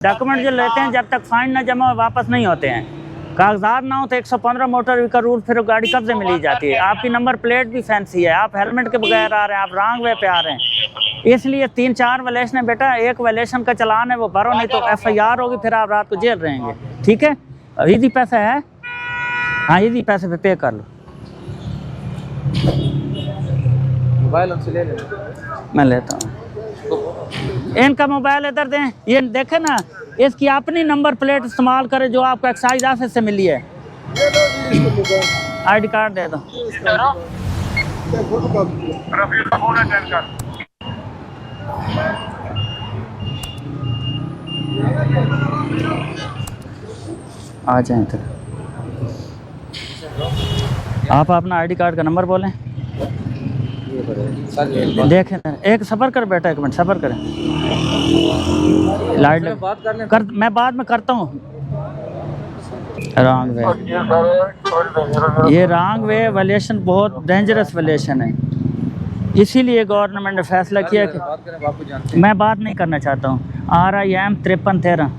Document जो लेते हैं जब तक फाइन ना जमा हो वापस नहीं होते हैं। कागजात ना हो तो 115 मोटर व्हीकल रूल फिर गाड़ी कब से मिली जाती है। आपकी नंबर प्लेट भी फैंसी है, आप हेलमेट के बगैर आ रहे हैं, आप रॉन्ग वे पे आ रहे हैं। इसलिए 3-4 वायलेशन है बेटा, एक वायलेशन का चालान है वो भरो, नहीं तो FIR होगी, फिर आप रात को जेल रहेंगे। ठीक है, ईदी पैसा है, हाँ ईदी पैसे पे पे कर लो। मोबाइल हमसे ले लेना, मैं लेता हूँ। इनका मोबाइल इधर दें, ये देखे ना, इसकी अपनी नंबर प्लेट इस्तेमाल करें जो आपको एक्साइज ऑफिस से मिली है। ID कार्ड दे दो। आ जाए इधर। आप अपना ID कार्ड का नंबर बोलें। देखें एक सब्र कर बेटा, 1 मिनट सब्र करें। लाइट कर, मैं बाद में करता हूँ। रॉन्ग वे, ये रॉन्ग वे वायलेशन बहुत डेंजरस वायलेशन है, इसीलिए गवर्नमेंट ने फैसला किया कि मैं बात नहीं करना चाहता हूँ। RIM 5313